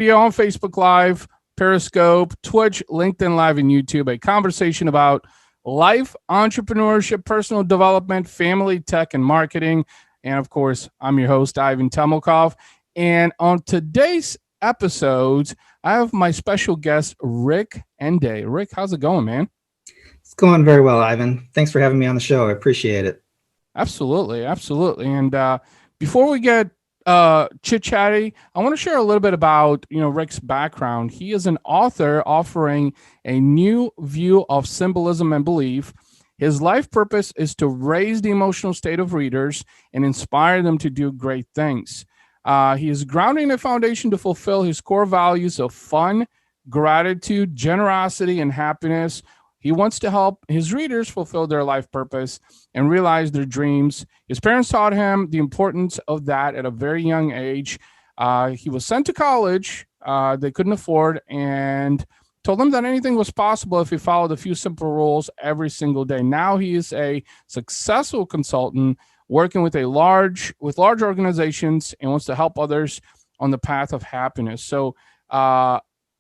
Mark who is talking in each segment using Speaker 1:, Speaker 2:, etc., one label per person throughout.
Speaker 1: video on Facebook Live, Periscope, Twitch, LinkedIn Live, and YouTube. A conversation about life, entrepreneurship, personal development, family, tech, and marketing. And of course, I'm your host, Ivan Temelkov. And on today's episode, I have my special guest, Rick Ende. Rick, how's it going, man?
Speaker 2: It's going very well, Ivan. Thanks for having me on the show. I appreciate it.
Speaker 1: Absolutely. And before we get chit-chatty, I want to share a little bit about, Rick's background. He is an author offering a new view of symbolism and belief. His life purpose is to raise the emotional state of readers and inspire them to do great things. He is grounding a foundation to fulfill his core values of fun, gratitude, generosity, and happiness. He wants to help his readers fulfill their life purpose and realize their dreams. His parents taught him the importance of that at a very young age. He was sent to college they couldn't afford and told him that anything was possible if he followed a few simple rules every single day. Now he is a successful consultant working with large organizations and wants to help others on the path of happiness. So,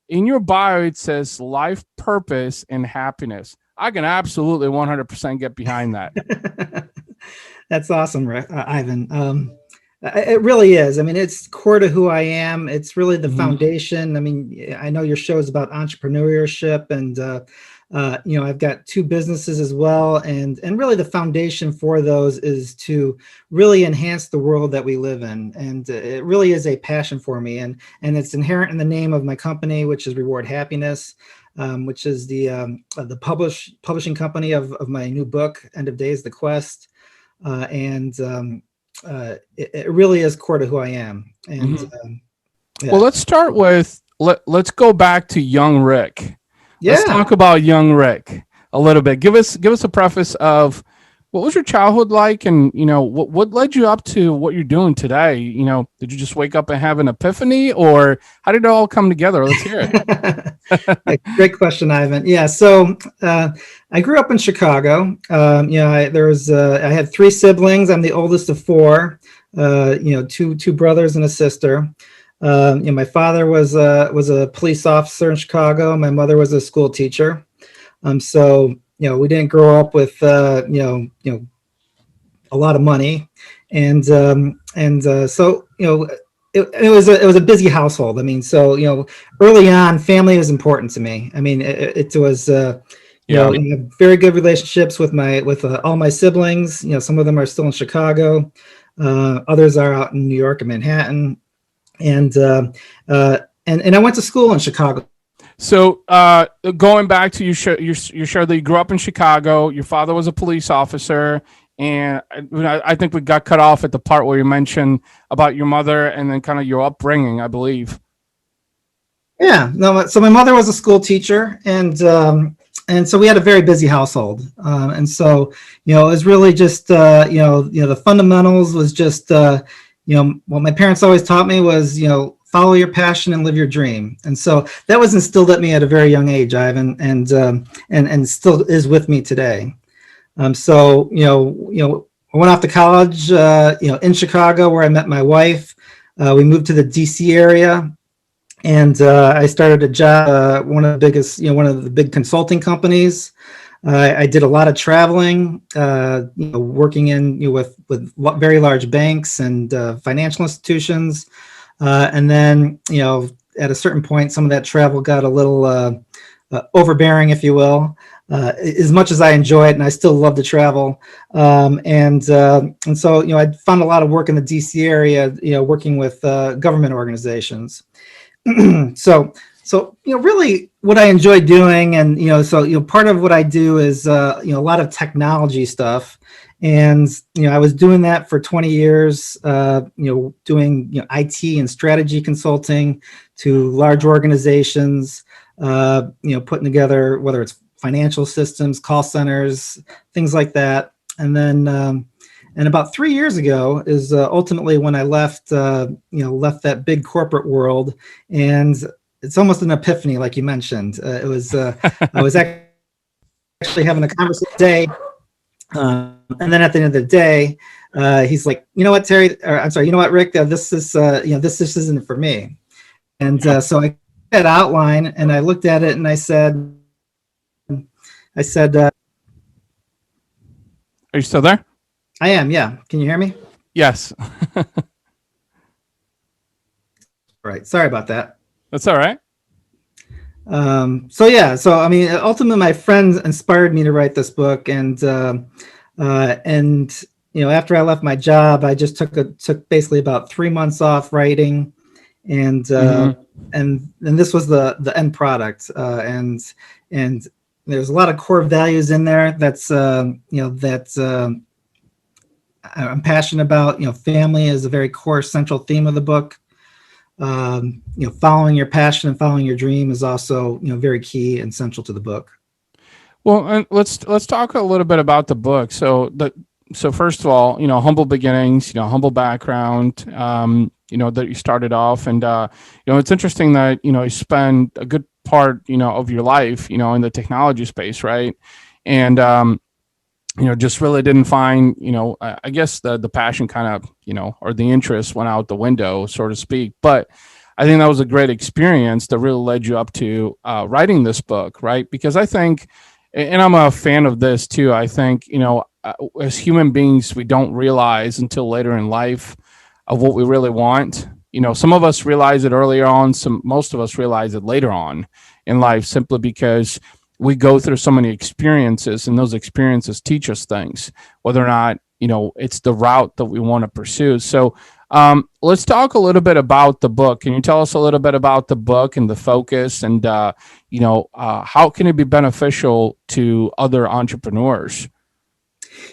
Speaker 1: in your bio, it says life purpose and happiness. I can absolutely 100% get behind that.
Speaker 2: That's awesome, Ivan. It really is. I mean, it's core to who I am. It's really the foundation. I mean, I know your show is about entrepreneurship, and I've got two businesses as well, and really the foundation for those is to really enhance the world that we live in, and it really is a passion for me, and it's inherent in the name of my company, which is Reward Happiness, which is the publishing company of my new book, End of Days: The Quest, it really is core to who I am. And
Speaker 1: yeah. Well, let's start with let's go back to young Rick.
Speaker 2: Yeah.
Speaker 1: Let's talk about young Rick a little bit. Give us a preface of what was your childhood like, and what led you up to what you're doing today. Did you just wake up and have an epiphany, or how did it all come together? Let's hear it.
Speaker 2: Great question, Ivan. Yeah, so I grew up in Chicago. I had three siblings. I'm the oldest of four. Two brothers and a sister. My father was a police officer in Chicago. My mother was a school teacher. So we didn't grow up with a lot of money, and so it was a busy household. I mean, so early on, family was important to me. I mean, it was very good relationships with all my siblings. Some of them are still in Chicago, others are out in New York and Manhattan. And I went to school in Chicago.
Speaker 1: So going back to you share that you grew up in Chicago, your father was a police officer, and I think we got cut off at the part where you mentioned about your mother and then kind of your upbringing, I believe.
Speaker 2: Yeah, no. So my mother was a school teacher, and so we had a very busy household, and so it was really just the fundamentals was just what my parents always taught me was follow your passion and live your dream. And so that was instilled at me at a very young age, Ivan, and still is with me today. So I went off to college, in Chicago, where I met my wife. We moved to the DC area, and I started a job, one of the big consulting companies. I did a lot of traveling, working with very large banks and financial institutions. And then, at a certain point, some of that travel got a little overbearing, if you will. As much as I enjoy it, and I still love to travel, and so I found a lot of work in the DC area, working with government organizations. So really, what I enjoy doing, and part of what I do is a lot of technology stuff. And, I was doing that for 20 years, doing, IT and strategy consulting to large organizations, putting together, whether it's financial systems, call centers, things like that. And then, and about 3 years ago is ultimately when I left that big corporate world. And it's almost an epiphany, like you mentioned. It was, I was actually having a conversation today. And then at the end of the day, he's like, you know what, Terry, or I'm sorry, you know what, Rick, this isn't for me. And so I that outline and I looked at it and I said,
Speaker 1: Are you still there?
Speaker 2: I am, yeah. Can you hear me?
Speaker 1: Yes.
Speaker 2: Right. Sorry about that.
Speaker 1: That's all right.
Speaker 2: So yeah, so I mean, ultimately, my friends inspired me to write this book, and you know, after I left my job, I just took basically about 3 months off writing, and and this was the end product, and there's a lot of core values in there that's you know that I'm passionate about. You know, family is a very core central theme of the book. You know, following your passion and following your dream is also, you know, very key and central to the book.
Speaker 1: Well, and let's talk a little bit about the book. So first of all, you know, humble beginnings, you know, humble background, you know, that you started off, and you know, it's interesting that you know you spend a good part, you know, of your life, you know, in the technology space, right? And you know, just really didn't find, you know, I guess the passion kind of, you know, or the interest went out the window, so to speak. But I think that was a great experience that really led you up to writing this book, right? Because I think, and I'm a fan of this too. I think, you know, as human beings, we don't realize until later in life of what we really want. You know, some of us realize it earlier on. Most of us realize it later on in life, simply because we go through so many experiences, and those experiences teach us things, whether or not, you know, it's the route that we want to pursue. So let's talk a little bit about the book. Can you tell us a little bit about the book and the focus, and you know, how can it be beneficial to other entrepreneurs?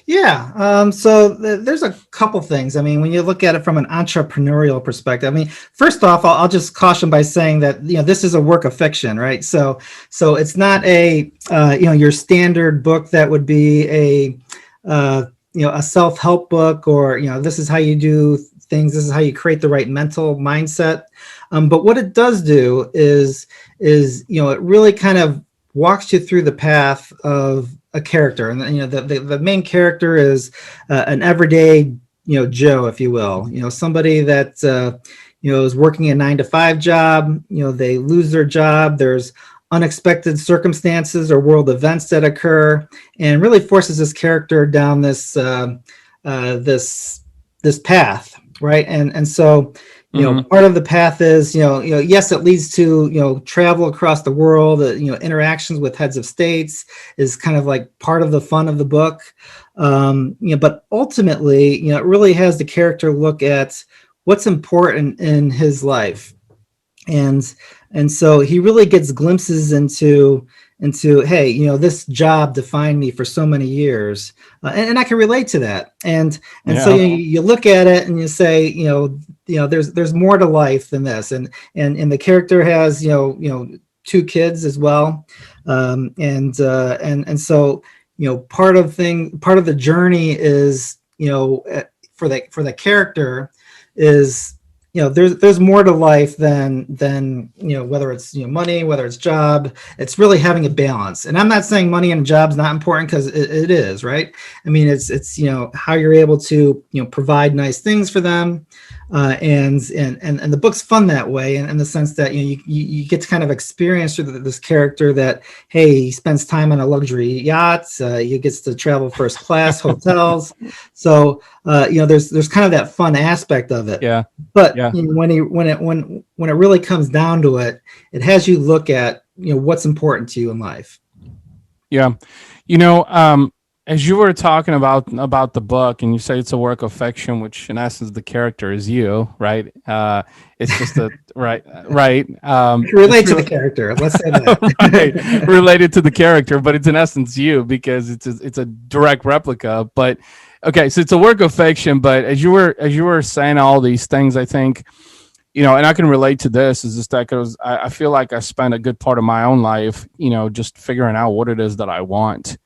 Speaker 2: Yeah. So there's a couple things. I mean, when you look at it from an entrepreneurial perspective, I mean, first off, I'll just caution by saying that, you know, this is a work of fiction, right? So it's not a, you know, your standard book that would be you know, a self-help book, or, you know, this is how you do things. This is how you create the right mental mindset. But what it does do is, you know, it really kind of walks you through the path of a character, and you know, the main character is an everyday, you know, Joe, if you will, you know, somebody that you know, is working a 9-to-5 job. You know, they lose their job. There's unexpected circumstances or world events that occur, and really forces this character down this path, right? And so, you know, part of the path is, yes, it leads to, you know, travel across the world, you know, interactions with heads of states is kind of like part of the fun of the book. You know, but ultimately, you know, it really has the character look at what's important in his life. And so he really gets glimpses into, hey, you know, this job defined me for so many years, and I can relate to that. And so you look at it and you say, you know, there's more to life than this. And the character has, you know, 2 kids as well, and so, you know, part of the journey is, you know, for the character is, you know, there's more to life than you know, whether it's, you know, money, whether it's job. It's really having a balance. And I'm not saying money and job's not important, because it is, right? I mean, it's you know, how you're able to, you know, provide nice things for them, and the book's fun that way, in the sense that, you know, you get to kind of experience through this character that, hey, he spends time on a luxury yacht, he gets to travel first class hotels. So you know, there's kind of that fun aspect of it.
Speaker 1: Yeah.
Speaker 2: But
Speaker 1: Yeah.
Speaker 2: you know, when it really comes down to it, it has you look at, you know, what's important to you in life.
Speaker 1: Yeah. You know, as you were talking about the book, and you say it's a work of fiction, which in essence the character is you, right? It's just a right.
Speaker 2: Relate to the character. Let's say that.
Speaker 1: Right, related to the character, but it's in essence you, because it's a direct replica. But okay, so it's a work of fiction. But as you were saying all these things, I think, you know, and I can relate to this, is just that, because I feel like I spent a good part of my own life, you know, just figuring out what it is that I want.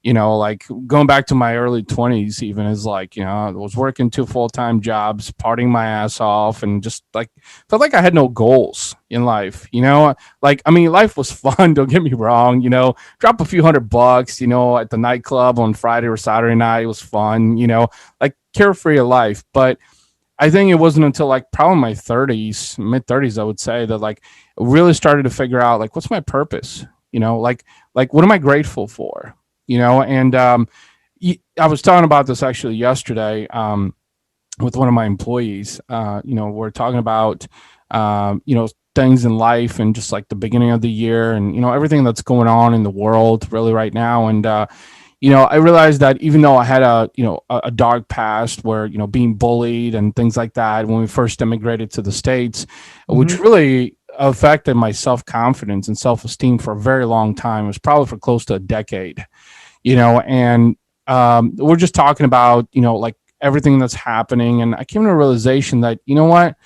Speaker 1: You know, like going back to my early 20s, even, is like, you know, I was working 2 full-time jobs, partying my ass off, and just like felt like I had no goals in life. You know, like, I mean, life was fun, don't get me wrong. You know, drop a few $100, you know, at the nightclub on Friday or Saturday night, it was fun. You know, like carefree of life. But I think it wasn't until like probably my 30s, mid 30s, I would say, that like really started to figure out like what's my purpose, like what am I grateful for, and I was talking about this actually yesterday with one of my employees. We're talking about things in life and just like the beginning of the year and everything that's going on in the world really right now. And I realized that even though I had a dark past where, being bullied and things like that when we first immigrated to the States, which really affected my self-confidence and self-esteem for a very long time. It was probably for close to a decade, and we're just talking about, like everything that's happening. And I came to a realization that, what,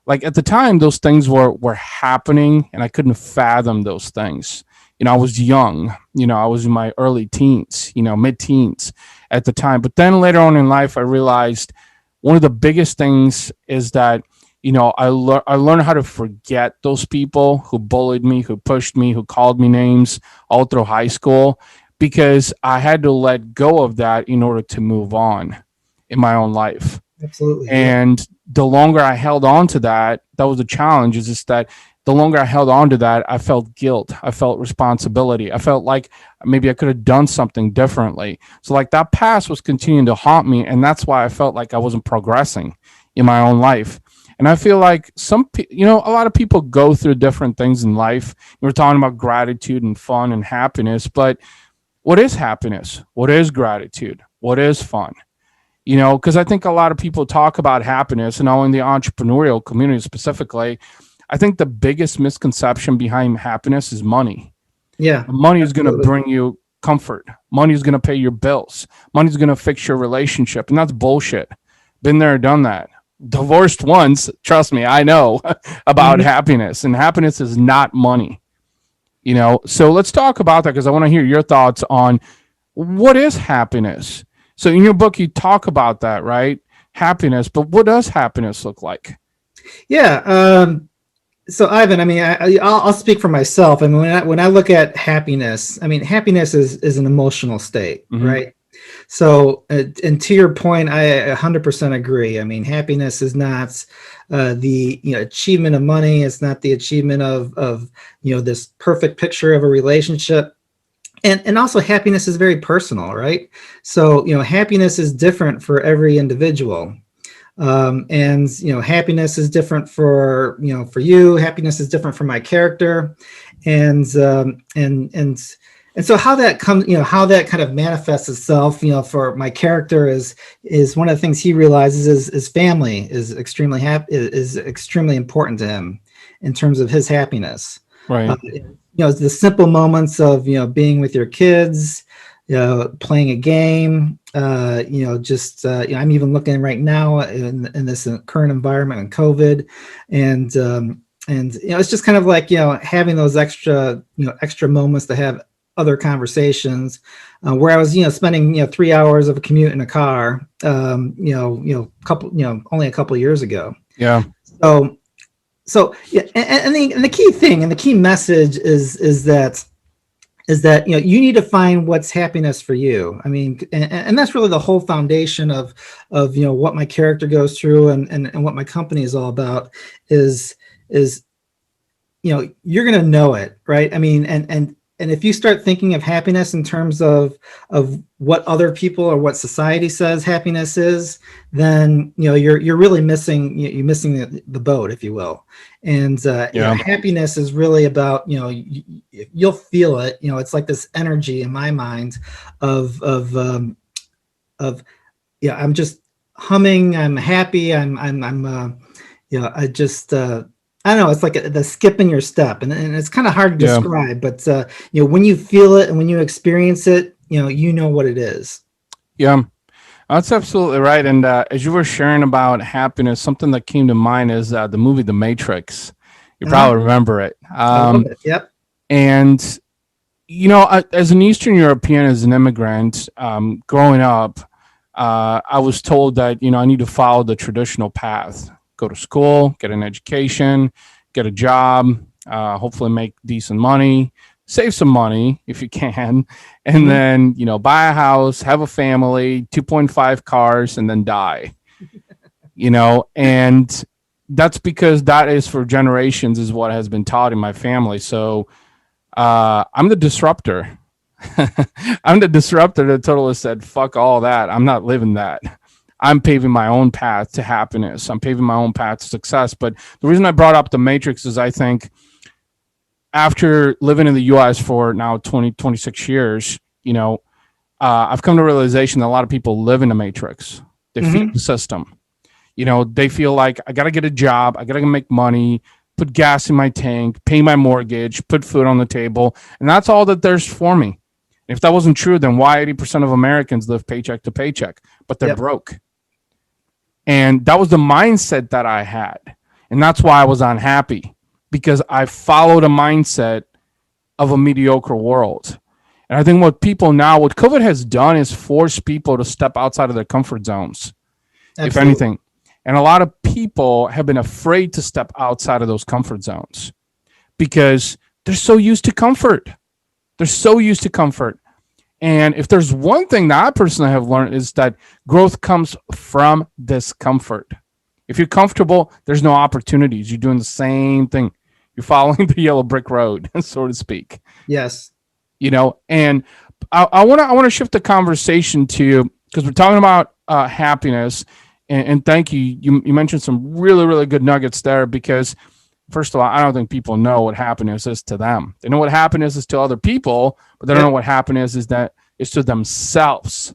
Speaker 1: like at the time, those things were happening and I couldn't fathom those things. I was young, I was in my early teens, mid-teens at the time. But then later on in life, I realized one of the biggest things is that, I learned how to forget those people who bullied me, who pushed me, who called me names all through high school, because I had to let go of that in order to move on in my own life.
Speaker 2: Absolutely.
Speaker 1: And the longer I held on to that was the challenge, is just that the longer I held on to that, I felt guilt. I felt responsibility. I felt like maybe I could have done something differently. So like that past was continuing to haunt me. And that's why I felt like I wasn't progressing in my own life. And I feel like a lot of people go through different things in life. We're talking about gratitude and fun and happiness, but what is happiness? What is gratitude? What is fun? Because I think a lot of people talk about happiness, and all in the entrepreneurial community specifically. I think the biggest misconception behind happiness is money.
Speaker 2: Yeah.
Speaker 1: Money is going to bring you comfort. Money is going to pay your bills. Money is going to fix your relationship. And that's bullshit. Been there, done that. Divorced once, trust me, I know about happiness. And happiness is not money. So let's talk about that, because I want to hear your thoughts on what is happiness. So in your book, you talk about that, right? Happiness, but what does happiness look like?
Speaker 2: Yeah. So Ivan, I mean, I'll speak for myself. I mean, when I look at happiness, I mean, happiness is an emotional state, right? So, and to your point, I 100% agree. I mean, happiness is not the achievement of money. It's not the achievement of this perfect picture of a relationship. And also happiness is very personal, right? So, happiness is different for every individual. And happiness is different for you. Happiness is different for my character, and so how that comes, how that kind of manifests itself, for my character is one of the things he realizes is family is extremely important to him in terms of his happiness.
Speaker 1: Right.
Speaker 2: The simple moments of being with your kids, playing a game, I'm even looking right now in this current environment in COVID, and it's just kind of like having those extra moments to have other conversations, where I was spending 3 hours of a commute in a car, only a couple of years ago.
Speaker 1: Yeah.
Speaker 2: So yeah, and the key thing and the key message is that you need to find what's happiness for you. I mean, and that's really the whole foundation of what my character goes through and what my company is all about is you're going to know it, right? I mean, and if you start thinking of happiness in terms of what other people or what society says happiness is, then you're really missing the boat, if you will. And happiness is really about you'll feel it. It's like this energy in my mind of I'm just humming. I'm happy. I just. I don't know. It's like the skip in your step, and it's kind of hard to describe. But when you feel it and when you experience it, you know what it is.
Speaker 1: Yeah, that's absolutely right. And as you were sharing about happiness, something that came to mind is the movie The Matrix. You probably remember it.
Speaker 2: I love it. Yep.
Speaker 1: And as an Eastern European, as an immigrant, growing up, I was told that I need to follow the traditional path. Go to school, get an education, get a job, hopefully make decent money, save some money if you can, and then, buy a house, have a family, 2.5 cars, and then die. and that's because that is for generations is what has been taught in my family. So I'm the disruptor. I'm the disruptor that totally said, fuck all that. I'm not living that. I'm paving my own path to happiness. I'm paving my own path to success. But the reason I brought up the Matrix is I think after living in the US for now 26 years, I've come to the realization that a lot of people live in the Matrix. They feel the system. They feel like I got to get a job. I got to make money, put gas in my tank, pay my mortgage, put food on the table. And that's all that there's for me. If that wasn't true, then why 80% of Americans live paycheck to paycheck, but they're broke? And that was the mindset that I had. And that's why I was unhappy, because I followed a mindset of a mediocre world. And I think what COVID has done is force people to step outside of their comfort zones, if anything. And a lot of people have been afraid to step outside of those comfort zones because they're so used to comfort. They're so used to comfort. And if there's one thing that I personally have learned is that growth comes from discomfort. If you're comfortable, there's no opportunities. You're doing the same thing. You're following the yellow brick road, so to speak.
Speaker 2: Yes.
Speaker 1: And I want to shift the conversation to, because we're talking about happiness. And thank you. You mentioned some really, really good nuggets there, because first of all, I don't think people know what happiness is to them. They know what happiness is to other people, but they don't know what happiness is to themselves.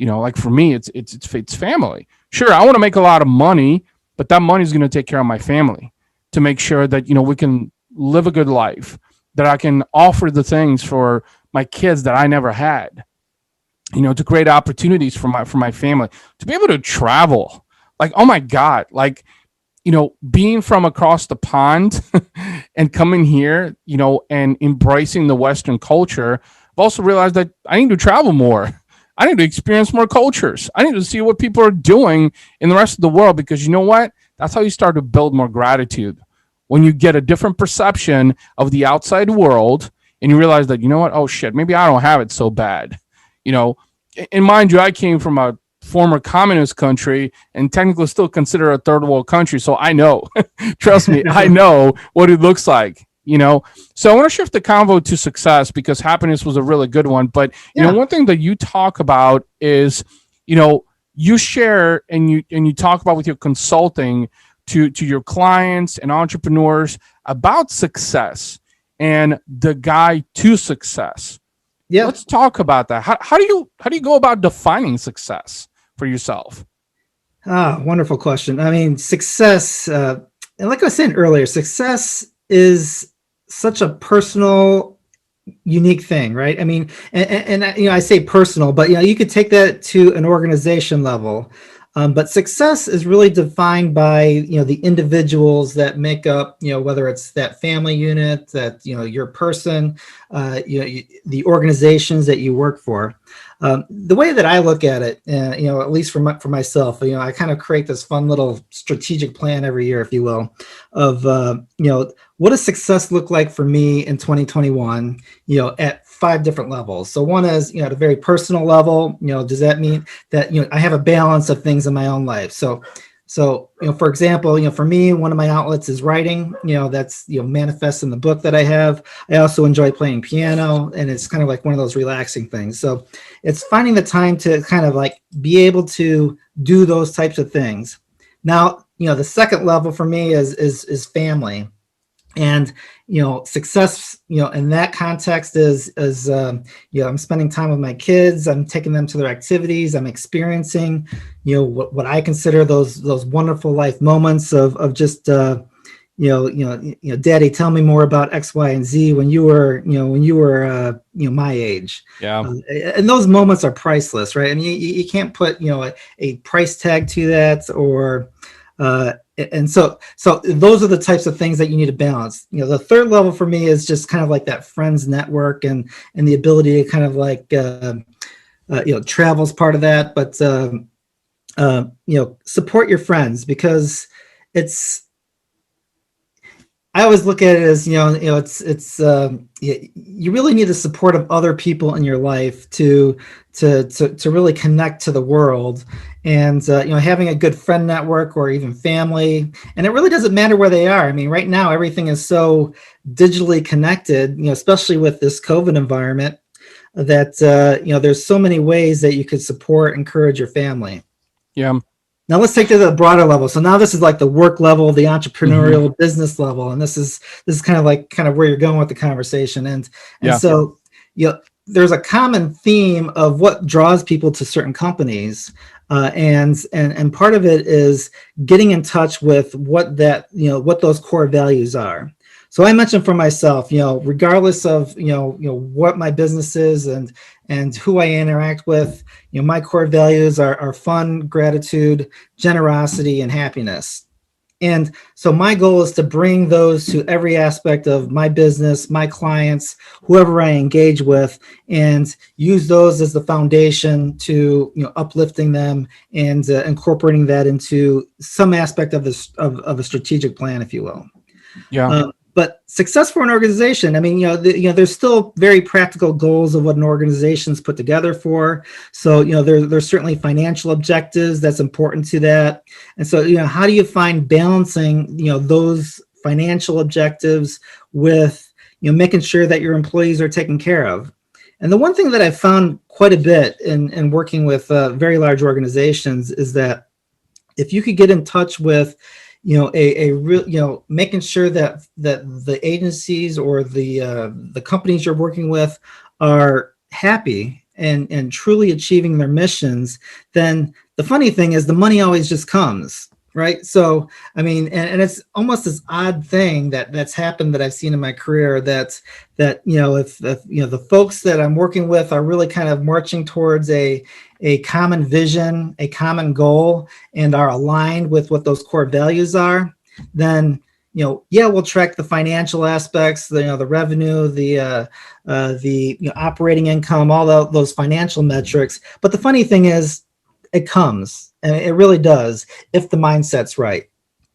Speaker 1: Like for me, it's family. Sure, I want to make a lot of money, but that money is going to take care of my family to make sure that, we can live a good life, that I can offer the things for my kids that I never had, to create opportunities for my family, to be able to travel. Like, oh my God, like, being from across the pond and coming here, and embracing the Western culture, I've also realized that I need to travel more. I need to experience more cultures. I need to see what people are doing in the rest of the world, because you know what? That's how you start to build more gratitude. When you get a different perception of the outside world and you realize that, you know what? Oh shit, maybe I don't have it so bad. And mind you, I came from a former communist country and technically still consider a third world country. So I know, trust me, I know what it looks like, So I want to shift the convo to success, because happiness was a really good one. But, one thing that you talk about is, you share and you talk about with your consulting to your clients and entrepreneurs about success and the guide to success. Yeah. Let's talk about that. How do you go about defining success for yourself?
Speaker 2: Wonderful question. I mean, success, and like I was saying earlier, success is such a personal, unique thing, right? I mean, and I say personal, but you could take that to an organization level. But success is really defined by, the individuals that make up, whether it's that family unit, that, your person, the organizations that you work for. The way that I look at it, at least for myself, I kind of create this fun little strategic plan every year, if you will, of, what does success look like for me in 2021, at 5 different levels. So one is, at a very personal level, does that mean that, I have a balance of things in my own life? So, for example, for me, one of my outlets is writing, that's, manifests in the book that I have. I also enjoy playing piano, and it's kind of like one of those relaxing things. So it's finding the time to kind of like be able to do those types of things. Now, the second level for me is family. And, success, in that context is I'm spending time with my kids. I'm taking them to their activities. I'm experiencing, what I consider those wonderful life moments of just, Daddy, tell me more about X, Y, and Z when you were my age.
Speaker 1: Yeah.
Speaker 2: And those moments are priceless, right? I mean, you can't put, a price tag to that, or, and so those are the types of things that you need to balance. The third level for me is just kind of like that friends network and the ability to kind of like, travel's part of that, but, support your friends, because I always look at it as, you really need the support of other people in your life to really connect to the world, and having a good friend network or even family, and it really doesn't matter where they are. I mean, right now everything is so digitally connected, especially with this COVID environment, that there's so many ways that you could support, encourage your family.
Speaker 1: Yeah.
Speaker 2: Now let's take to the broader level. So now this is like the work level, the entrepreneurial business level, and this is kind of where you're going with the conversation. And
Speaker 1: Yeah.
Speaker 2: so there's a common theme of what draws people to certain companies, and part of it is getting in touch with what those core values are. So I mentioned for myself, regardless of what my business is and who I interact with, my core values are fun, gratitude, generosity, and happiness. And so my goal is to bring those to every aspect of my business, my clients, whoever I engage with, and use those as the foundation to uplifting them and incorporating that into some aspect of this of a strategic plan, if you will.
Speaker 1: Yeah.
Speaker 2: But success for an organization, I mean, there's still very practical goals of what an organization's put together for. So, there's certainly financial objectives that's important to that. And so, how do you find balancing, those financial objectives with, making sure that your employees are taken care of? And the one thing that I've found quite a bit in working with very large organizations is that if you could get in touch with a real, making sure that the agencies or the companies you're working with are happy and truly achieving their missions, then the funny thing is the money always just comes, right? So I mean, and it's almost this odd thing that's happened that I've seen in my career, that if the folks that I'm working with are really kind of marching towards a common vision, a common goal, and are aligned with what those core values are, then we'll track the financial aspects, the revenue, the operating income, all those financial metrics. But the funny thing is, it comes, and it really does, if the mindset's right.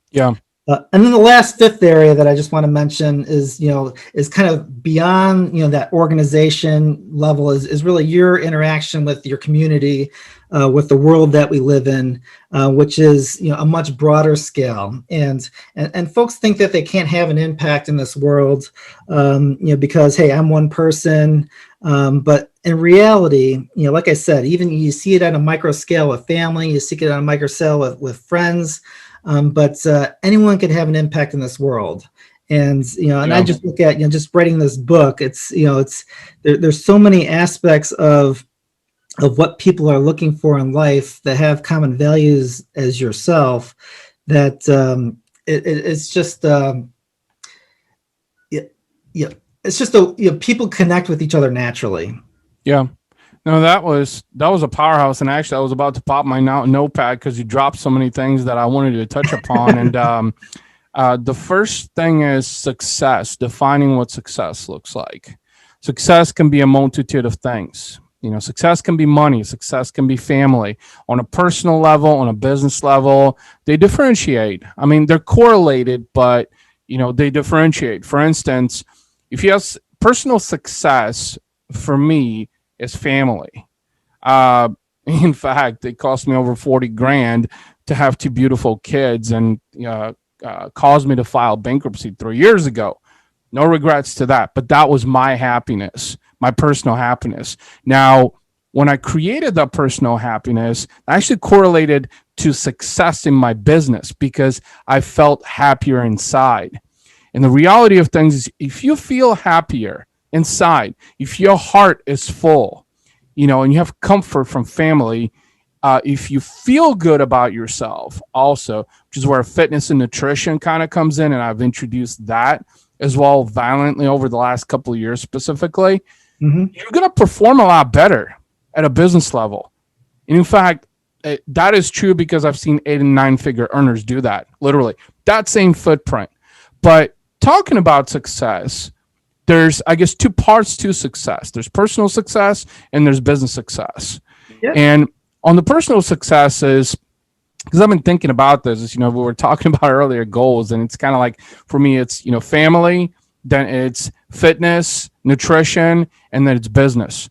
Speaker 1: Yeah.
Speaker 2: And then the last fifth area that I just want to mention is kind of beyond, that organization level, is really your interaction with your community, with the world that we live in, which is, a much broader scale. And folks think that they can't have an impact in this world, because, hey, I'm one person. But in reality, like I said, even you see it on a micro scale with family, you see it on a micro scale with friends. But anyone can have an impact in this world. And, and I just look at, just writing this book, there's so many aspects of what people are looking for in life that have common values as yourself, that it's just, it's just people connect with each other naturally.
Speaker 1: Yeah. No, that was a powerhouse, and actually, I was about to pop my notepad because you dropped so many things that I wanted to touch upon. And the first thing is success. Defining what success looks like. Success can be a multitude of things. Success can be money. Success can be family. On a personal level, on a business level, they differentiate. I mean, they're correlated, but they differentiate. For instance, if you have personal success, for me, is family. In fact, it cost me over 40 grand to have two beautiful kids, and caused me to file bankruptcy 3 years ago. No regrets to that, but that was my happiness, my personal happiness. Now, when I created that personal happiness, I actually correlated to success in my business because I felt happier inside. And the reality of things is, if you feel happier inside, if your heart is full, and you have comfort from family, if you feel good about yourself also, which is where fitness and nutrition kind of comes in, and I've introduced that as well violently over the last couple of years specifically, you're going to perform a lot better at a business level. And in fact, that is true because I've seen 8 and 9 figure earners do that, literally, that same footprint. But talking about success, there's, I guess, 2 parts to success. There's personal success and there's business success. Yep. And on the personal successes, because I've been thinking about this. As, we were talking about earlier goals, and it's kind of like for me, it's family, then it's fitness, nutrition, and then it's business.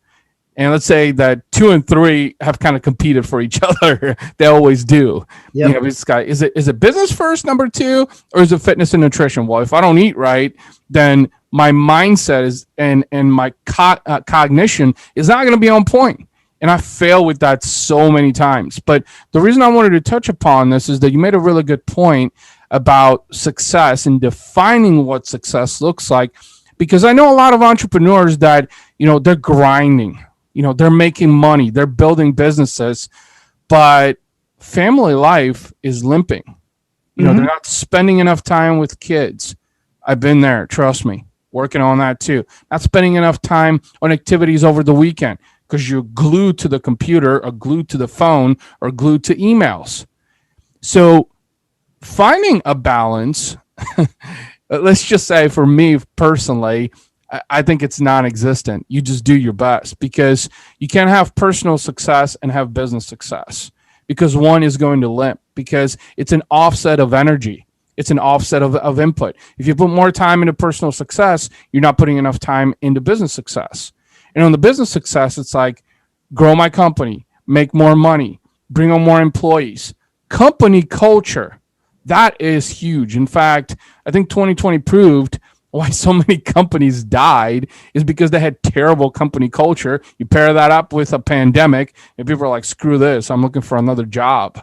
Speaker 1: And let's say that 2 and 3 have kind of competed for each other. They always do.
Speaker 2: Yep.
Speaker 1: This guy, is it business first, number 2, or is it fitness and nutrition? Well, if I don't eat right, then my mindset is and my cognition is not going to be on point. And I fail with that so many times. But the reason I wanted to touch upon this is that you made a really good point about success and defining what success looks like. Because I know a lot of entrepreneurs that, they're grinding, they're making money, they're building businesses, but family life is limping. They're not spending enough time with kids. I've been there, trust me, working on that too. Not spending enough time on activities over the weekend because you're glued to the computer or glued to the phone or glued to emails. So finding a balance, let's just say for me personally, I think it's non-existent. You just do your best, because you can't have personal success and have business success, because one is going to limp, because it's an offset of energy. It's an offset of input. If you put more time into personal success, you're not putting enough time into business success. And on the business success, it's like grow my company, make more money, bring on more employees, company culture. That is huge. In fact, I think 2020 proved why so many companies died is because they had terrible company culture. You pair that up with a pandemic, and people are like, screw this, I'm looking for another job.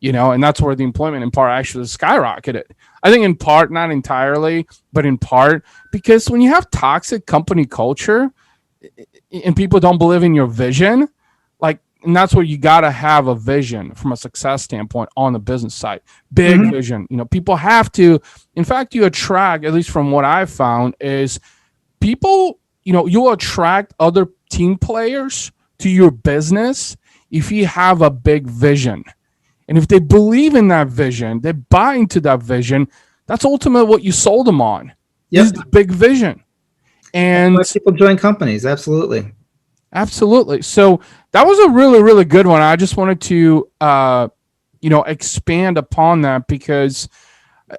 Speaker 1: And that's where the employment in part actually skyrocketed. I think in part, not entirely, but in part, because when you have toxic company culture and people don't believe in your vision, and that's where you got to have a vision from a success standpoint on the business side. Big vision. People have to, in fact, you attract, at least from what I've found, is people, you'll attract other team players to your business if you have a big vision. And if they believe in that vision, they buy into that vision, that's ultimately what you sold them on. Is the big vision. And
Speaker 2: people join companies. Absolutely.
Speaker 1: So that was a really, really good one. I just wanted to, expand upon that, because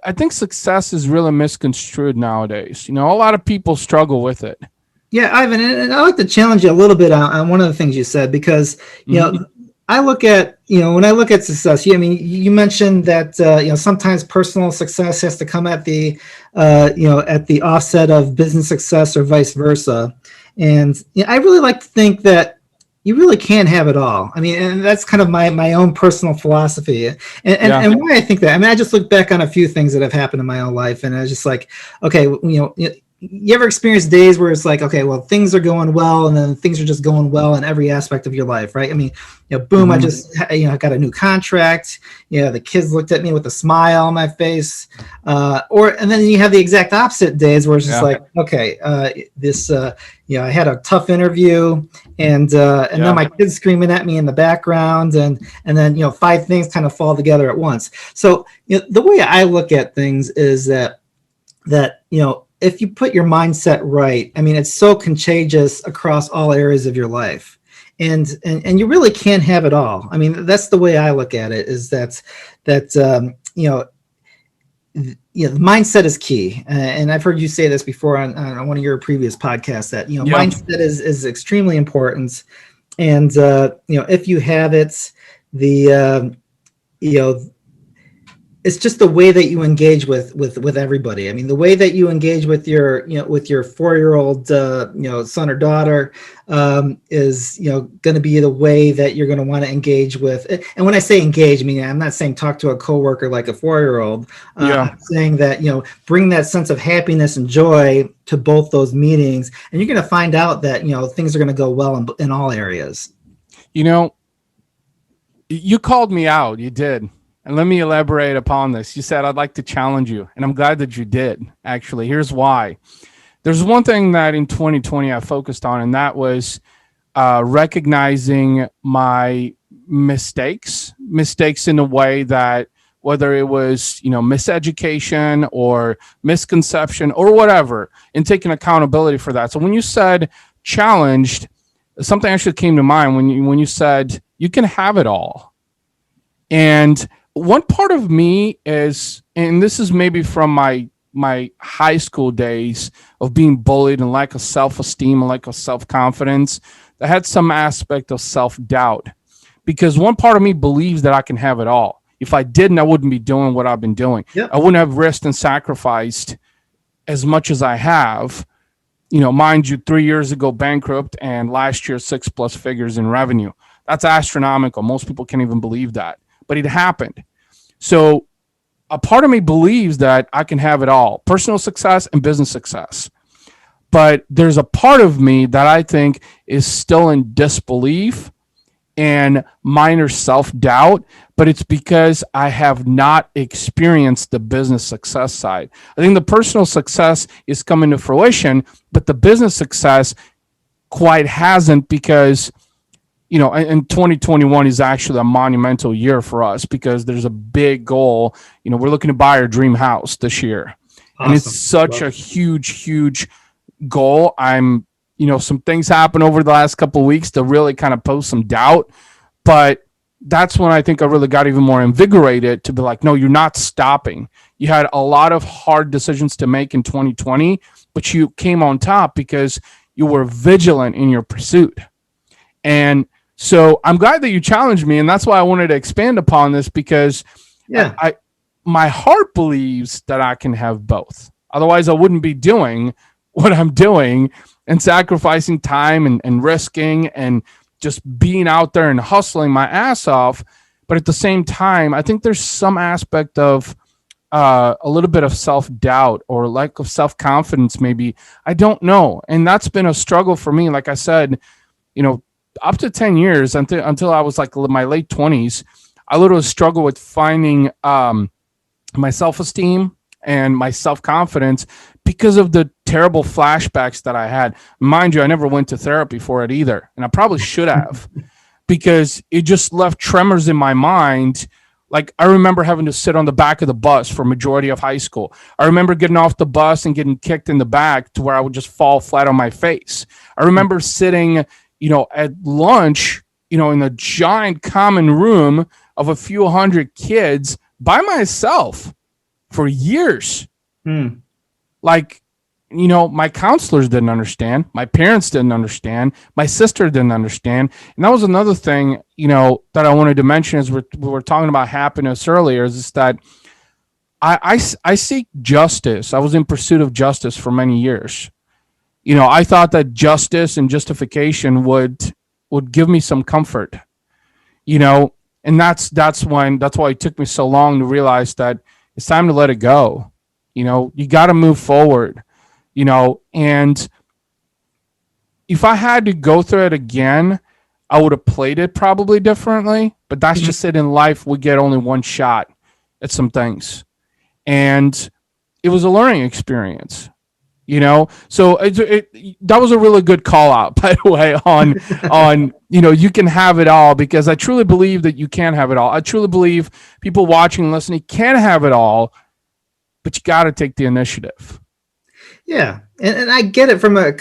Speaker 1: I think success is really misconstrued nowadays. A lot of people struggle with it.
Speaker 2: Yeah, Ivan, and I'd like to challenge you a little bit on one of the things you said, because, I look at, when I look at success, you mentioned that, sometimes personal success has to come at the, at the offset of business success or vice versa. And I really like to think that you really can have it all. And that's kind of my own personal philosophy. And why I think that, I just look back on a few things that have happened in my own life, and I was just like, okay, you ever experience days where it's like, okay, well, things are going well, and then things are just going well in every aspect of your life, right? Boom, I just, got a new contract. The kids looked at me with a smile on my face. And then you have the exact opposite days where it's just like, okay, I had a tough interview, and then my kids screaming at me in the background, and then 5 things kind of fall together at once. So the way I look at things is that if you put your mindset right, it's so contagious across all areas of your life, and you really can't have it all. That's the way I look at it, is that the mindset is key. And I've heard you say this before on one of your previous podcasts, that mindset is extremely important. And if you have it, it's just the way that you engage with everybody. The way that you engage with your 4-year-old son or daughter is going to be the way that you're going to want to engage with. And when I say engage, I'm not saying talk to a coworker like a 4-year-old. I'm saying that bring that sense of happiness and joy to both those meetings, and you're going to find out that things are going to go well in all areas. You
Speaker 1: called me out. You did. And let me elaborate upon this. You said, I'd like to challenge you. And I'm glad that you did, actually. Here's why. There's one thing that in 2020 I focused on, and that was recognizing my mistakes in a way that, whether it was, miseducation or misconception or whatever, and taking accountability for that. So when you said challenged, something actually came to mind when you said you can have it all. And one part of me is, and this is maybe from my high school days of being bullied and lack of self-esteem and lack of self-confidence, that had some aspect of self-doubt, because one part of me believes that I can have it all. If I didn't, I wouldn't be doing what I've been doing.
Speaker 2: Yep.
Speaker 1: I wouldn't have risked and sacrificed as much as I have. Mind you, 3 years ago bankrupt, and last year 6+ figures in revenue. That's astronomical. Most people can't even believe that, but it happened. So a part of me believes that I can have it all, personal success and business success. But there's a part of me that I think is still in disbelief and minor self-doubt, but it's because I have not experienced the business success side. I think the personal success is coming to fruition, but the business success quite hasn't, because and 2021 is actually a monumental year for us, because there's a big goal. We're looking to buy our dream house this year.
Speaker 2: Awesome.
Speaker 1: And it's such a huge goal. Some things happen over the last couple of weeks to really kind of pose some doubt, but that's when I think I really got even more invigorated to be like, no, you're not stopping. You had a lot of hard decisions to make in 2020, but you came on top because you were vigilant in your pursuit. And so I'm glad that you challenged me, and that's why I wanted to expand upon this, because my heart believes that I can have both. Otherwise, I wouldn't be doing what I'm doing and sacrificing time and risking and just being out there and hustling my ass off. But at the same time, I think there's some aspect of a little bit of self-doubt or lack of self-confidence, maybe. I don't know. And that's been a struggle for me. Like I said, up to 10 years until I was like my late 20s, I literally struggled with finding my self-esteem and my self-confidence because of the terrible flashbacks that I had. Mind you, I never went to therapy for it either, and I probably should have, because it just left tremors in my mind. Like, I remember having to sit on the back of the bus for majority of high school. I remember getting off the bus and getting kicked in the back to where I would just fall flat on my face. I remember sitting at lunch, in a giant common room of a few hundred kids by myself for years. Like, my counselors didn't understand. My parents didn't understand. My sister didn't understand. And that was another thing, that I wanted to mention as we were talking about happiness earlier, is that I seek justice. I was in pursuit of justice for many years. I thought that justice and justification would give me some comfort, and that's why it took me so long to realize that it's time to let it go. You got to move forward, and if I had to go through it again, I would have played it probably differently, but that's just it in life. We get only one shot at some things, and it was a learning experience. So that was a really good call out, by the way, on you can have it all, because I truly believe that you can have it all. I truly believe people watching and listening can have it all, but you got to take the initiative.
Speaker 2: Yeah, and I get it from an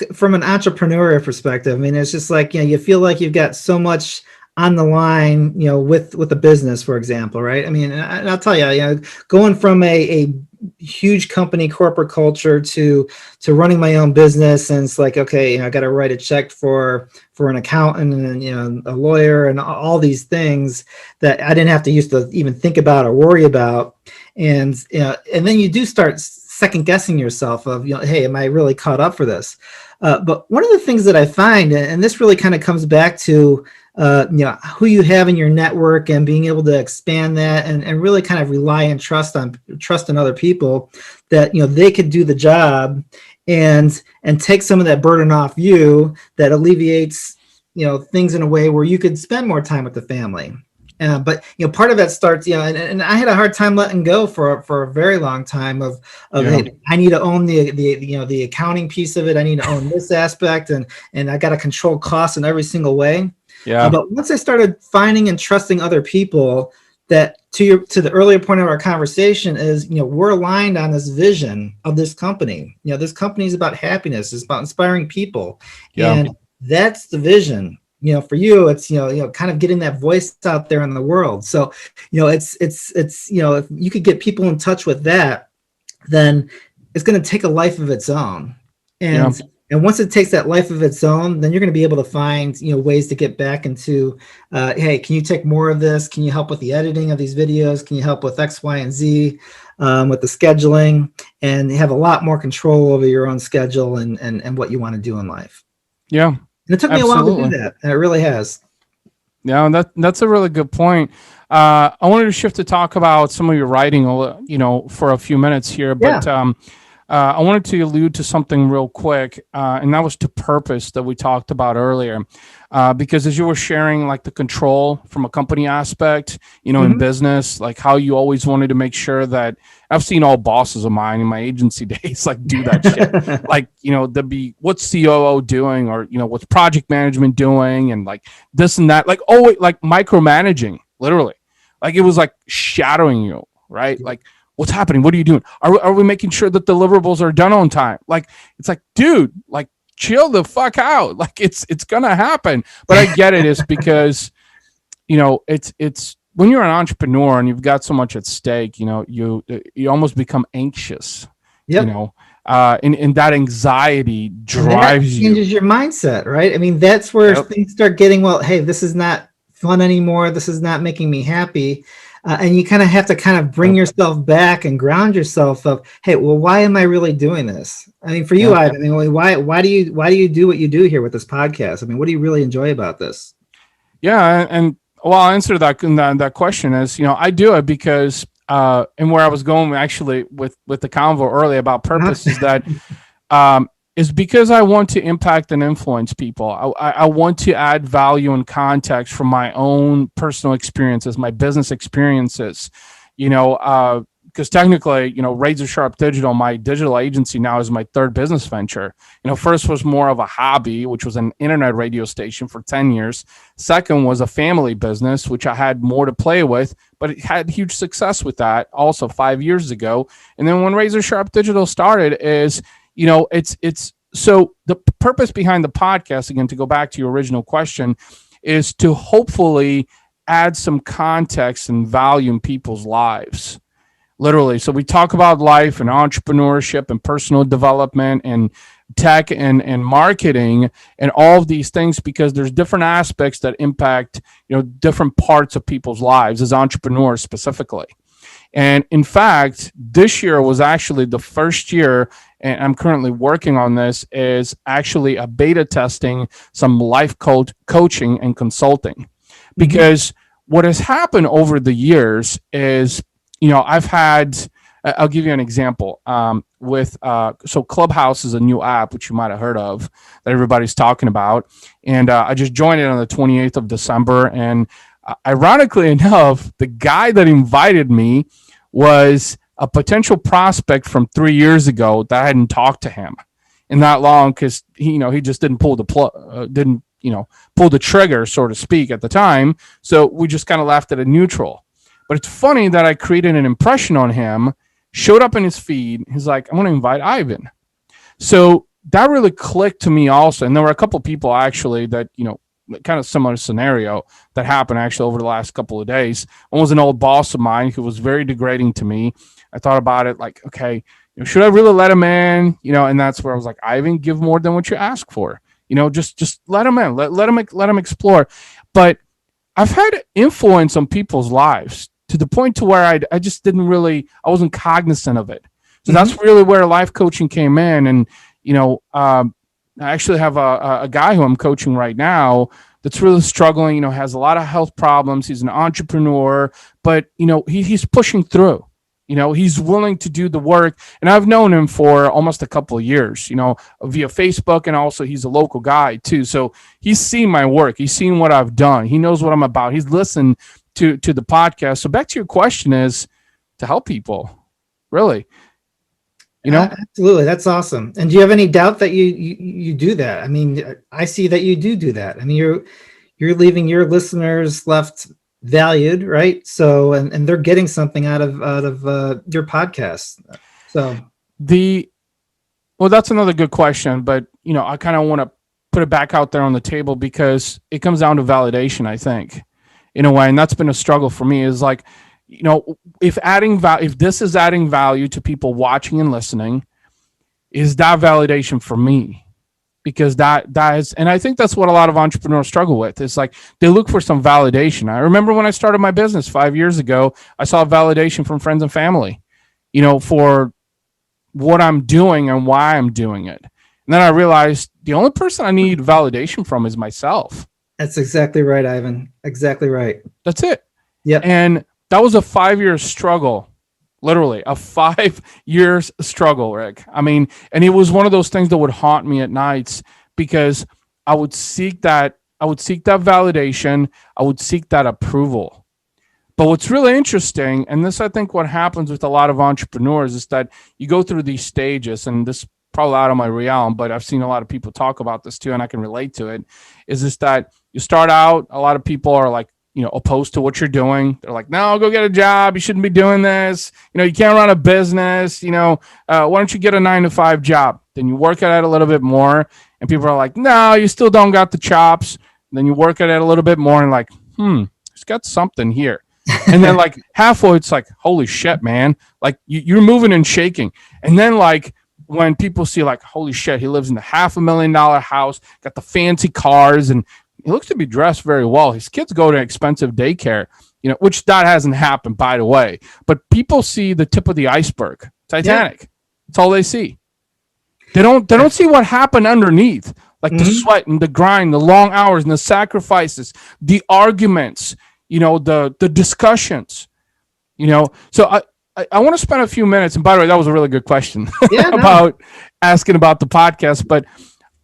Speaker 2: entrepreneurial perspective. I mean, it's just like, you feel like you've got so much on the line, with a business, for example, right? I mean, and I'll tell you, going from a huge company corporate culture to running my own business, and it's like, okay, I got to write a check for an accountant and a lawyer and all these things that I didn't have to used to even think about or worry about, and then you do start second guessing yourself of, hey, am I really caught up for this? But one of the things that I find, and this really kind of comes back to who you have in your network and being able to expand that and really kind of rely and trust in other people, that they could do the job and take some of that burden off you, that alleviates things in a way where you could spend more time with the family. But part of that starts, and I had a hard time letting go for a very long time of hey, I need to own the accounting piece of it. I need to own this aspect, and I got to control costs in every single way. Yeah. But once I started finding and trusting other people, that to the earlier point of our conversation is, we're aligned on this vision of this company. This company is about happiness. It's about inspiring people. Yeah. And that's the vision. for you, it's, kind of getting that voice out there in the world. So, it's, if you could get people in touch with that, then it's going to take a life of its own. And,
Speaker 1: Yeah.
Speaker 2: and once it takes that life of its own, then you're going to be able to find, ways to get back into, hey, can you take more of this? Can you help with the editing of these videos? Can you help with X, Y, and Z, with the scheduling? And you have a lot more control over your own schedule and what you want to do in life.
Speaker 1: Yeah.
Speaker 2: And it took me a while to do that. And it really has.
Speaker 1: Yeah, that's a really good point. I wanted to shift to talk about some of your writing, for a few minutes here, but I wanted to allude to something real quick, and that was to purpose that we talked about earlier. Because as you were sharing, like the control from a company aspect, in business, like how you always wanted to make sure that I've seen all bosses of mine in my agency days, like do that shit. Like, there'd be what's COO doing, or, what's project management doing, and like this and that, like, like micromanaging, literally. Like it was like shadowing you, right? Like, what's happening? What are you doing? Are we making sure that deliverables are done on time? Like, it's like, dude, like chill the fuck out. Like it's gonna happen. But I get it. Is because, it's when you're an entrepreneur and you've got so much at stake, you almost become anxious, and that anxiety drives you.
Speaker 2: Changes your mindset, right? I mean, that's where things start getting, well, hey, this is not fun anymore. This is not making me happy. And you kind of have to bring yourself back and ground yourself of, hey, well, why am I really doing this? I mean, for you, Ivan, I mean, why do you do what you do here with this podcast? I mean, what do you really enjoy about this?
Speaker 1: Yeah, and well, I'll answer that question is, I do it because, and where I was going actually with the convo earlier about purpose is that, is because I want to impact and influence people. I want to add value and context from my own personal experiences, my business experiences, because technically, Razor Sharp Digital, my digital agency now, is my third business venture. First was more of a hobby, which was an internet radio station for 10 years. Second was a family business, which I had more to play with, but it had huge success with that also 5 years ago. And then when Razor Sharp Digital started is, it's so the purpose behind the podcast, again, to go back to your original question, is to hopefully add some context and value in people's lives. Literally. So we talk about life and entrepreneurship and personal development and tech and marketing and all of these things, because there's different aspects that impact, different parts of people's lives as entrepreneurs specifically. And in fact, this year was actually the first year, and I'm currently working on this, is actually a beta testing some life coaching and consulting. Because what has happened over the years is, I'll give you an example. So Clubhouse is a new app, which you might have heard of, that everybody's talking about. And I just joined it on the 28th of December. And ironically enough, the guy that invited me was a potential prospect from 3 years ago that I hadn't talked to him in that long, because he just didn't pull the pull the trigger, so to speak, at the time. So we just kind of left it at neutral. But it's funny that I created an impression on him, showed up in his feed. He's like, I want to invite Ivan. So that really clicked to me also. And there were a couple of people actually that, kind of similar scenario that happened actually over the last couple of days. One was an old boss of mine who was very degrading to me. I thought about it like, okay, should I really let him in? And that's where I was like, Ivan, give more than what you ask for. Just let him in, let him explore. But I've had influence on people's lives to the point to where I just I wasn't cognizant of it. So that's really where life coaching came in. And, I actually have a guy who I'm coaching right now that's really struggling, has a lot of health problems. He's an entrepreneur, but, he's pushing through. He's willing to do the work. And I've known him for almost a couple of years, via Facebook. And also he's a local guy too. So he's seen my work. He's seen what I've done. He knows what I'm about. He's listened to the podcast. So back to your question is to help people, really.
Speaker 2: Absolutely. That's awesome. And do you have any doubt that you do that? I mean, I see that you do that. I mean, you're leaving your listeners left valued, right? So, and they're getting something out of your podcast. So
Speaker 1: well, that's another good question, but I kind of want to put it back out there on the table, because it comes down to validation, I think, in a way. And that's been a struggle for me, is like, if if this is adding value to people watching and listening, is that validation for me? Because that is, and I think that's what a lot of entrepreneurs struggle with. It's like they look for some validation. I remember when I started my business 5 years ago, I saw validation from friends and family, for what I'm doing and why I'm doing it. And then I realized the only person I need validation from is myself.
Speaker 2: That's exactly right, Ivan. Exactly right.
Speaker 1: That's it.
Speaker 2: Yeah.
Speaker 1: And that was a 5-year struggle. Literally a 5 years struggle, Rick. I mean, and it was one of those things that would haunt me at nights, because I would seek that validation. I would seek that approval. But what's really interesting, and this, I think, what happens with a lot of entrepreneurs, is that you go through these stages, and this is probably out of my realm, but I've seen a lot of people talk about this too, and I can relate to it, is this that you start out, a lot of people are like, opposed to what you're doing. They're like, no, go get a job. You shouldn't be doing this. You can't run a business. Why don't you get a 9-to-5 job? Then you work at it a little bit more, and people are like, no, you still don't got the chops. And then you work at it a little bit more, and like, it's got something here. And then like halfway, it's like, holy shit, man. Like you're moving and shaking. And then like when people see like, holy shit, he lives in the $500,000 house, got the fancy cars, and he looks to be dressed very well. His kids go to expensive daycare, which that hasn't happened, by the way. But people see the tip of the iceberg, Titanic. Yeah. That's all they see. They don't see what happened underneath, like the sweat and the grind, the long hours and the sacrifices, the arguments, the discussions, So I want to spend a few minutes. And by the way, that was a really good question about asking about the podcast. But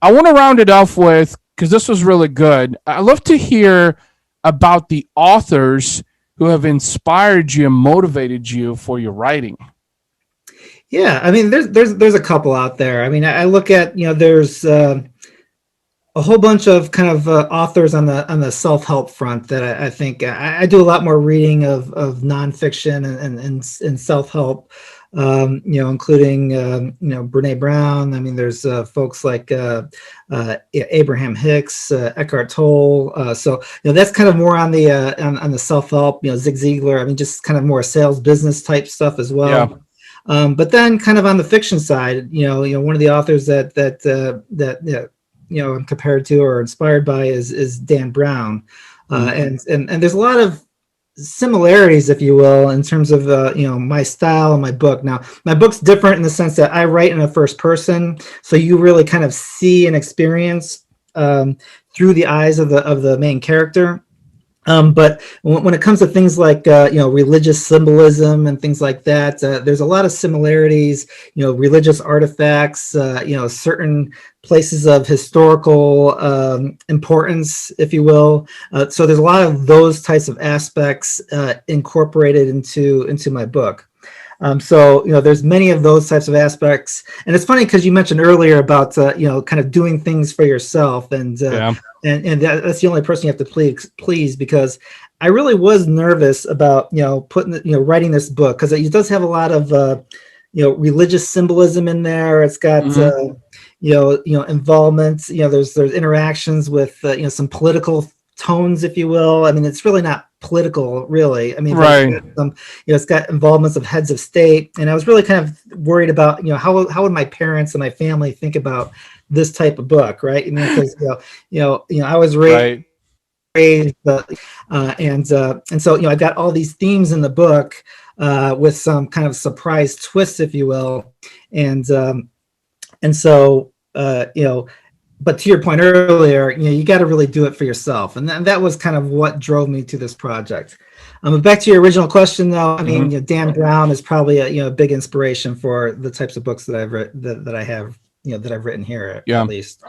Speaker 1: I want to round it off with, because this was really good, I'd love to hear about the authors who have inspired you and motivated you for your writing.
Speaker 2: Yeah, I mean, there's a couple out there. I mean, I look at, there's a whole bunch of kind of authors on the self-help front that I think I do a lot more reading of nonfiction and self-help. Including Brene Brown. I mean, there's folks like Abraham Hicks, Eckhart Tolle. So that's kind of more on the self-help. Zig Ziglar. I mean, just kind of more sales business type stuff as well. Yeah. But then, kind of on the fiction side, one of the authors that I'm compared to or inspired by is Dan Brown, and there's a lot of similarities, if you will, in terms of my style and my book. Now, my book's different in the sense that I write in a first person, so you really kind of see and experience through the eyes of the main character. But when it comes to things like religious symbolism and things like that, there's a lot of similarities. Religious artifacts, certain places of historical importance, if you will. So there's a lot of those types of aspects incorporated into my book. So there's many of those types of aspects, and it's funny because you mentioned earlier about kind of doing things for yourself, and that's the only person you have to please, because I really was nervous about writing this book, because it does have a lot of religious symbolism in there. It's got involvement. There's interactions with some political tones, if you will. I mean, it's really not political, really. I mean, right. It's got involvements of heads of state, and I was really kind of worried about, how would my parents and my family think about this type of book, right? I mean, because I was raised, and so I got all these themes in the book with some kind of surprise twists, if you will, and so But to your point earlier, you got to really do it for yourself, and that was kind of what drove me to this project. But back to your original question, though, I mean, Dan Brown is probably a big inspiration for the types of books that I've written, that I have, that I've written here, at least.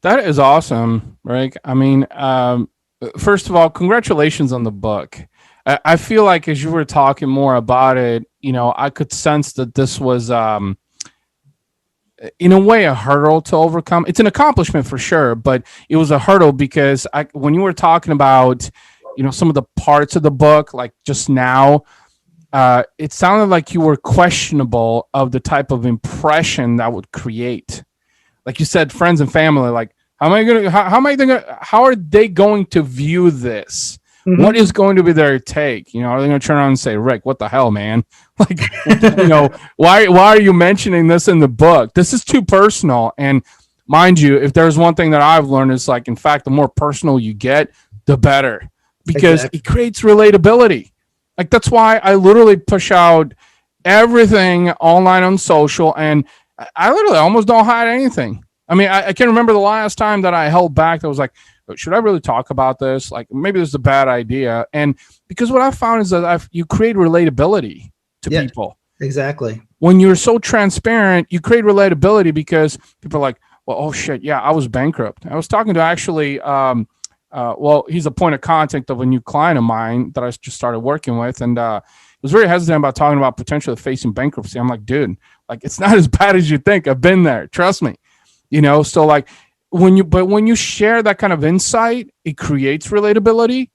Speaker 1: That is awesome, Rick. I mean, first of all, congratulations on the book. I feel like as you were talking more about it, I could sense that this was, in a way, a hurdle to overcome. It's an accomplishment for sure, but it was a hurdle because when you were talking about, some of the parts of the book, like just now, it sounded like you were questionable of the type of impression that would create. Like you said, friends and family, like, How are they going to view this?
Speaker 2: Mhm.
Speaker 1: What is going to be their take? Are they going to turn around and say, Rick, what the hell, man? Like, why are you mentioning this in the book? This is too personal. And mind you, if there's one thing that I've learned, is like, in fact, the more personal you get, the better, because
Speaker 2: Exactly.
Speaker 1: it creates relatability. Like, that's why I literally push out everything online on social, and I literally almost don't hide anything. I mean, I can remember the last time that I held back. That was like, should I really talk about this? Like, maybe this is a bad idea. And because what I found is that you create relatability to
Speaker 2: Yeah,
Speaker 1: people.
Speaker 2: exactly.
Speaker 1: When you're so transparent, you create relatability, because people are like, well, oh shit, yeah, I was bankrupt. I was talking to actually, well, he's a point of contact of a new client of mine that I just started working with, and was very hesitant about talking about potentially facing bankruptcy. I'm like, dude, like, it's not as bad as you think. I've been there. Trust me. So like, when you share that kind of insight, it creates relatability.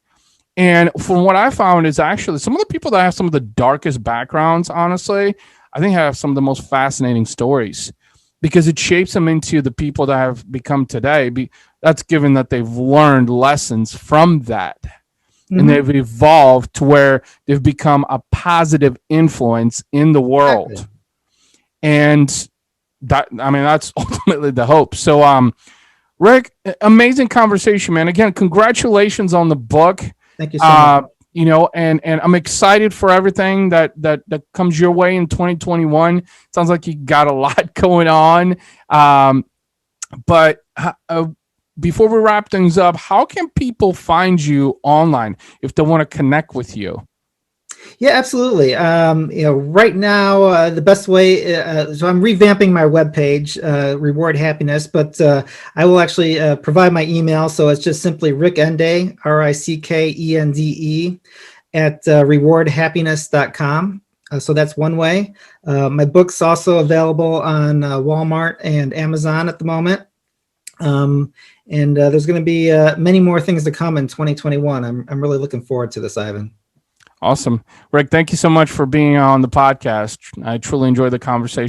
Speaker 1: And from what I found is actually some of the people that have some of the darkest backgrounds, honestly, I think have some of the most fascinating stories, because it shapes them into the people that have become today. That's given that they've learned lessons from that. And
Speaker 2: Mhm.
Speaker 1: they've evolved to where they've become a positive influence in the world.
Speaker 2: Exactly.
Speaker 1: And that's ultimately the hope. So, Rick, amazing conversation, man. Again, congratulations on the book.
Speaker 2: Thank you so much.
Speaker 1: And I'm excited for everything that comes your way in 2021. Sounds like you got a lot going on. But before we wrap things up, how can people find you online if they want to connect with you?
Speaker 2: Yeah, absolutely. Right now, the best way, so I'm revamping my webpage, Reward Happiness, but I will actually provide my email. So it's just simply Rick Ende, RICKENDE, at rewardhappiness.com. So that's one way. My book's also available on Walmart and Amazon at the moment. And there's going to be many more things to come in 2021. I'm really looking forward to this, Ivan.
Speaker 1: Awesome. Rick, thank you so much for being on the podcast. I truly enjoyed the conversation.